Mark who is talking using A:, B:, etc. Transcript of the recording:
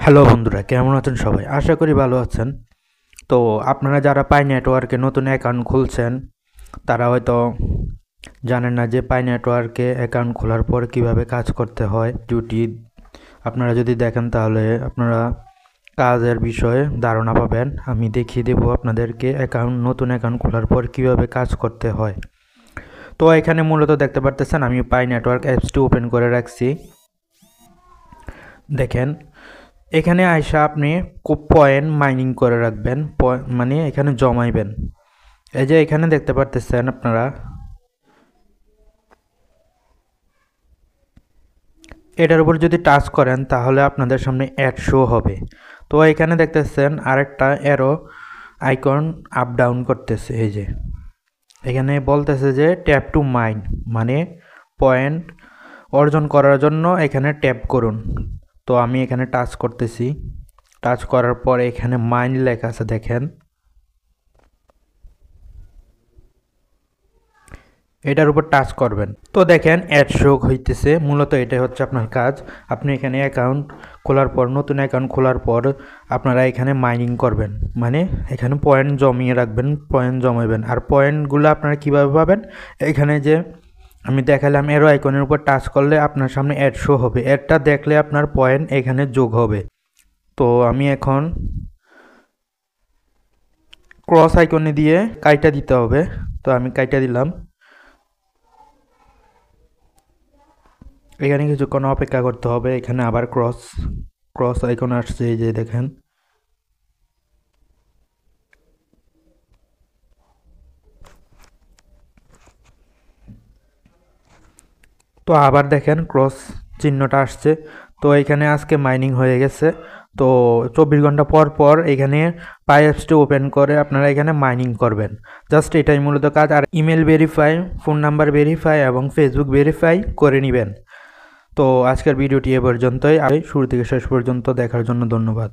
A: Hello বন্ধুরা, কেমন আছেন সবাই? আশা করি ভালো আছেন। তো আপনারা যারা পাই নেটওয়ার্কে নতুন অ্যাকাউন্ট খুলছেন তারা হয়তো জানেন না যে পাই নেটওয়ার্কে অ্যাকাউন্ট খোলার পর কিভাবে কাজ করতে হয়। ডিউটি আপনারা যদি দেখেন তাহলে আপনারা কাজের বিষয়ে ধারণা পাবেন। আমি দেখিয়ে দেব আপনাদেরকে নতুন অ্যাকাউন্ট খোলার পর কিভাবে কাজ করতে হয়। তো এখানে মূলত দেখতে পারতেছেন আমি পাই নেটওয়ার্ক অ্যাপসটি ওপেন করে রাখছি। দেখেন এখানে আইসা আপনি পয়েন্ট মাইনিং করে রাখবেন, মানে এখানে জমাইবেন। এই যে এখানে দেখতে পারতেছেন আপনারা, এটার উপর যদি টাচ করেন তাহলে আপনাদের সামনে অ্যাড শো হবে। তো এখানে দেখতেছেন আরেকটা অ্যারো আইকন আপ ডাউন করতেছে। এই যে এখানে বলতেছে যে ট্যাপ টু মাইন, মানে পয়েন্ট অর্জন করার জন্য এখানে ট্যাপ করুন। তো আমি এখানে টাচ করতেছি। টাচ করার পর এখানে মাইন লেখা আছে, দেখেন এটার উপর টাচ করবেন। তো দেখেন অ্যাড শো হইতেছে। মূলত এটাই হচ্ছে আপনার কাজ। আপনি এখানে অ্যাকাউন্ট খোলার পর, নতুন অ্যাকাউন্ট খোলার পর আপনারা এখানে মাইনিং করবেন, মানে এখানে পয়েন্ট জমিয়ে রাখবেন, পয়েন্ট জমাবেন। আর পয়েন্টগুলো আপনারা কীভাবে পাবেন, এখানে যে আমি দেখালাম এরো আইকনের উপর টাচ করলে আপনার সামনে অ্যাড শো হবে। অ্যাডটা দেখলে আপনার পয়েন্ট এখানে যোগ হবে। তো আমি এখন ক্রস আইকনে দিয়ে কাইটা দিতে হবে। তো আমি কাইটা দিলাম। এখানে কিছুক্ষণ অপেক্ষা করতে হবে। এখানে আবার ক্রস আইকন আসছে, এই যে দেখেন। তো আবার দেখেন ক্রস চিহ্নটা আসছে। তো এখানে আজকে মাইনিং হয়ে গেছে। তো 24 ঘন্টা পর পর এখানে পাই অ্যাপসটি ওপেন করে আপনারা এখানে মাইনিং করবেন। জাস্ট এটাই মূলত কাজ। আর email verify, phone number verify এবং ফেসবুক ভেরিফাই করে নেবেন। তো আজকের ভিডিওটি এ পর্যন্তই। শুরু থেকে শেষ পর্যন্ত দেখার জন্য ধন্যবাদ।